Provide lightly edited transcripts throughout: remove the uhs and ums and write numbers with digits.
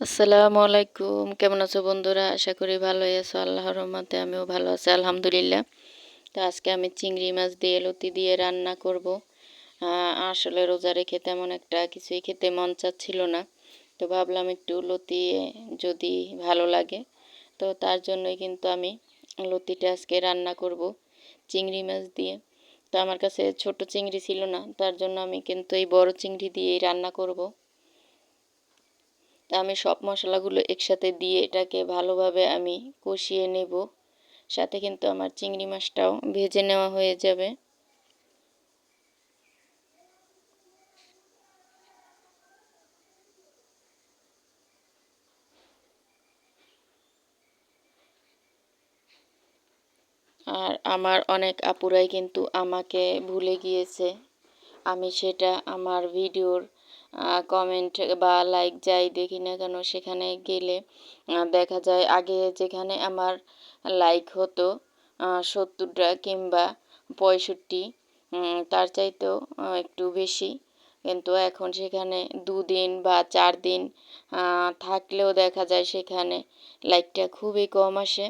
আসসালামু আলাইকুম। কেমন আছো বন্ধুরা? আশা করি ভালোই আছো। আল্লাহর রহমতে আমিও ভালো আছি আলহামদুলিল্লাহ। তো আজকে আমি চিংড়ি মাছ দিয়ে লতি দিয়ে রান্না করব। আসলে রোজা রেখে তেমন একটা কিছুই খেতে মন চাচ্ছিল না। তো ভাবলাম একটু লতি যদি ভালো লাগে, তো তার জন্যই কিন্তু আমি লতিটা আজকে রান্না করব চিংড়ি মাছ দিয়ে। তো আমার কাছে ছোট চিংড়ি ছিল না, তার জন্য আমি কিন্তু এই বড় চিংড়ি দিয়েই রান্না করব। তা আমি সব মশলাগুলো একসাথে দিয়ে এটাকে ভালোভাবে আমি কষিয়ে নেব। সাথে কিন্তু আমার চিংড়ি মাছটাও ভেজে নেওয়া হয়ে যাবে। আর আমার অনেক আপুরাই কিন্তু আমাকে ভুলে গিয়েছে। আমি সেটা আমার ভিডিওর কমেন্ট বা লাইক যাই দেখি না কেন, সেখানে গেলে দেখা যায় আগে যেখানে আমার লাইক হতো 70টা কিংবা 65, তার চাইতেও একটু বেশি। কিন্তু এখন সেখানে 2 দিন বা 4 দিন থাকলেও দেখা যায় সেখানে লাইকটা খুবই কম আসে।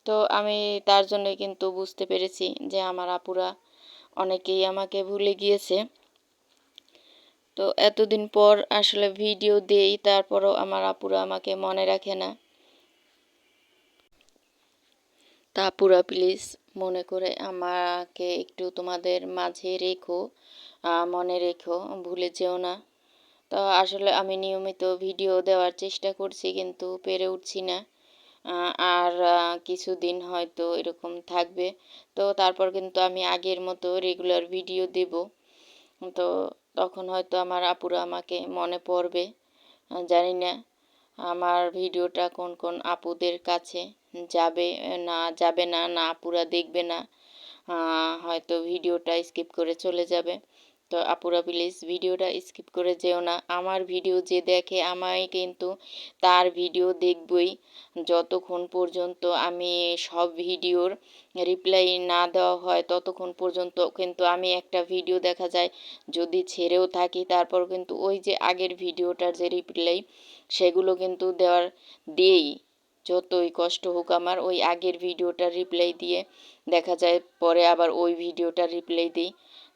তো আমি তার জন্যই কিন্তু বুঝতে পেরেছি যে আমার আপুরা অনেকেই আমাকে ভুলে গিয়েছে। তো এতদিন পর আসলে ভিডিও দেই, তারপরও আমার আপুরা আমাকে মনে রাখে না। তা আপুরা প্লিজ মনে করে আমাকে একটু তোমাদের মাঝে রেখো, মনে রেখো, ভুলে যেও না। তো আসলে আমি নিয়মিত ভিডিও দেওয়ার চেষ্টা করছি কিন্তু পেরে উঠছি না। আর কিছুদিন হয়তো এরকম থাকবে। তো তারপর কিন্তু আমি আগের মতো রেগুলার ভিডিও দেব। তো তখন হয়তো আমার আপুরা আমাকে মনে পড়বে। জানি না আমার ভিডিওটা কোন কোন আপুদের কাছে যাবে, যাবে না, না আপুরা দেখবে না, হয়তো ভিডিওটা স্কিপ করে চলে যাবে। তো আপুরা প্লিজ ভিডিওটা স্কিপ করে যেও না। আমার ভিডিও যে দেখে আমি কিন্তু তার ভিডিও দেখবই, যতক্ষণ পর্যন্ত আমি সব ভিডিওর রিপ্লাই না দেওয়া হয় ততক্ষণ পর্যন্ত কিন্তু আমি একটা ভিডিও দেখা যায় যদি ছেড়েও থাকি, তারপর কিন্তু ওই যে আগের ভিডিওটার যে রিপ্লাই সেগুলো কিন্তু দিয়েই, যতই কষ্ট হোক আমার ওই আগের ভিডিওটার রিপ্লাই দিয়ে দেখা যায় পরে আবার ওই ভিডিওটার রিপ্লাই দিই।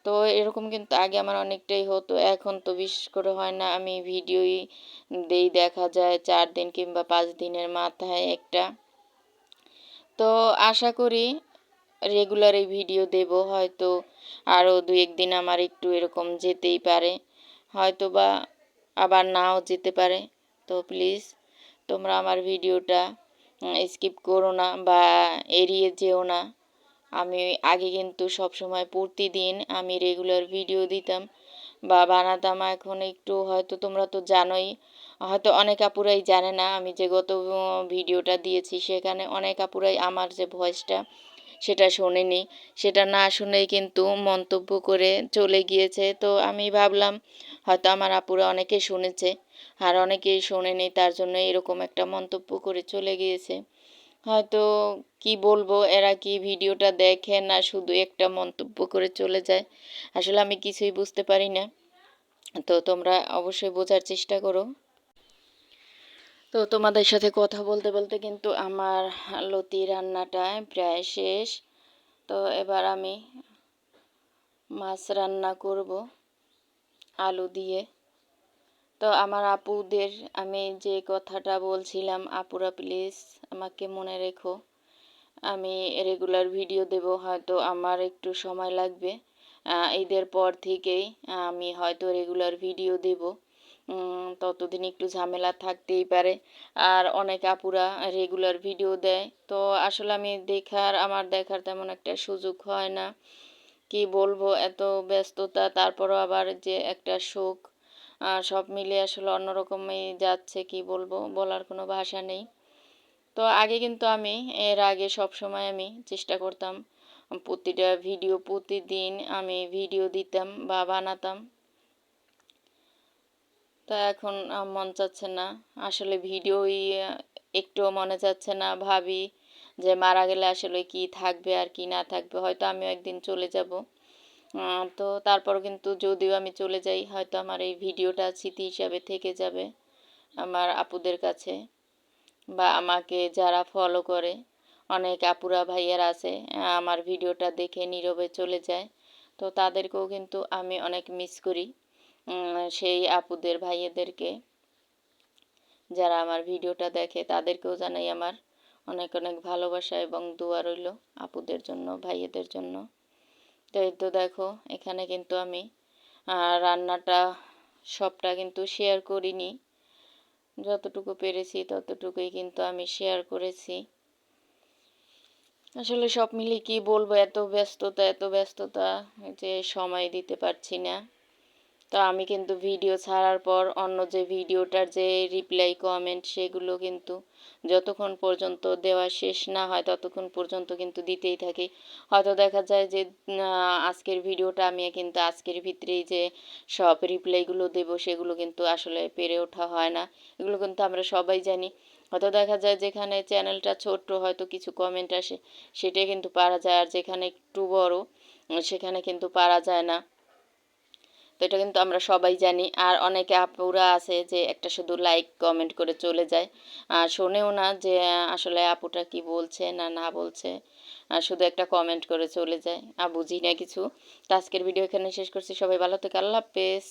তো এরকম কিন্তু আগে আমার অনেকটাই হতো, এখন তো বিশেষ করে হয় না। আমি ভিডিওই দেই দেখা যায় 4 দিন কিংবা 5 দিনের মাথায় একটা। তো আশা করি রেগুলার এই ভিডিও দেব। হয়তো আরও 2-1 দিন আমার একটু এরকম যেতেই পারে, হয়তো বা আবার নাও যেতে পারে। তো প্লিজ তোমরা আমার ভিডিওটা স্কিপ করো না বা এড়িয়ে যেও না। আমি আগে কিন্তু সবসময় প্রতিদিন আমি রেগুলার ভিডিও দিতাম বা বানাতাম। এখন একটু হয়তো তোমরা তো জানোই, হয়তো অনেক আপুরাই জানে না আমি যে গত ভিডিওটা দিয়েছি সেখানে অনেক আপুরাই আমার যে ভয়েসটা সেটা শোনেনি। সেটা না শুনেই কিন্তু মন্তব্য করে চলে গিয়েছে। তো আমি ভাবলাম হয়তো আমার আপুরা অনেকে শুনেছে আর অনেকেই শোনেনি, তার জন্য এরকম একটা মন্তব্য করে চলে গিয়েছে। হয়তো কি বলবো, এরা কি ভিডিওটা দেখে না শুধু একটা মন্তব্য করে চলে যায়, আসলে আমি কিছুই বুঝতে পারি না। তো তোমরা অবশ্যই বোঝার চেষ্টা করো। তো তোমাদের সাথে কথা বলতে বলতে কিন্তু আমার লতি রান্নাটা প্রায় শেষ। তো এবার আমি মাছ রান্না করব আলু দিয়ে। তো আমার আপুদের আমি যে কথাটা বলছিলাম, আপুরা প্লিজ আমাকে মনে রেখো। আমি রেগুলার ভিডিও দেব, হয়তো আমার একটু সময় লাগবে। ঈদের পর থেকেই আমি হয়তো রেগুলার ভিডিও দেব। ততদিন একটু ঝামেলা থাকতেই পারে। আর অনেক আপুরা রেগুলার ভিডিও দেয়, তো আসলে আমার দেখার তেমন একটা সুযোগ হয় না। কি বলবো, এত ব্যস্ততা, তারপরও আবার যে একটা শোক, সব মিলে আসলে অন্যরকমই যাচ্ছে। কি বলবো, বলার কোনো ভাষা নেই। তো আগে কিন্তু এর আগে সব সময় আমি চেষ্টা করতাম প্রতিটা ভিডিও প্রতিদিন আমি ভিডিও দিতাম বা বানাতাম। তো এখন মন চাচ্ছে না, আসলে ভিডিওই একটুও মনে চাচ্ছে না। ভাবি যে মারা গেলে আসলে কি থাকবে আর কি না থাকবে, হয়তো আমিও একদিন চলে যাব। তো তারপর কিন্তু যদিও আমি চলে যাই, হয়তো আমার এই ভিডিওটা স্মৃতি হিসাবে থেকে যাবে। আমার আপুদের কাছে বা আমাকে যারা ফলো করে, অনেক আপুরা ভাইয়ারা আছে আমার ভিডিওটা দেখে নীরবে চলে যায়। তো তাদেরকেও কিন্তু আমি অনেক মিস করি। সেই আপুদের ভাইয়াদেরকে যারা আমার ভিডিওটা দেখে তাদেরকেও জানাই আমার অনেক অনেক ভালোবাসা এবং দোয়া রইল আপুদের জন্য, ভাইয়াদের জন্য। তো এই তো দেখো এখানে কিন্তু আমি রান্নাটা সবটা কিন্তু শেয়ার করিনি, যতটুকু পেরেছি ততটুকুই কিন্তু আমি শেয়ার করেছি। আসলে সব মিলিয়ে কি বলবো, এত ব্যস্ততা যে সময় দিতে পারছি না। তো আমি কিন্তু ভিডিও ছাড়ার পর অন্য যে ভিডিওটার যে রিপ্লাই কমেন্ট সেগুলো কিন্তু যতক্ষণ পর্যন্ত দেওয়া শেষ না হয় ততক্ষণ পর্যন্ত কিন্তু দিতেই থাকি। হয়তো দেখা যায় যে আজকের ভিডিওটা আমি কিন্তু আজকের ভিতরেই যে সব রিপ্লাইগুলো দেব সেগুলো কিন্তু আসলে পেরে ওঠা হয় না। এগুলো কিন্তু আমরা সবাই জানি। হয়তো দেখা যায় যেখানে চ্যানেলটা ছোট্ট হয়তো কিছু কমেন্ট আসে সেটাই কিন্তু পারা যায়, আর যেখানে একটু বড় সেখানে কিন্তু পারা যায় না। তো এটা কিন্তু আমরা সবাই জানি। আর অনেকে আপুরা আছে যে একটা শুধু লাইক কমেন্ট করে চলে যায়, শোনেও না যে আসলে আপুটা কি বলছে না না বলছে, শুধু একটা কমেন্ট করে চলে যায়, বুঝি না কিছু। তো আজকের ভিডিও এখানে শেষ করছি। সবাই ভালো থেকে, আল্লাহ হাফেজ।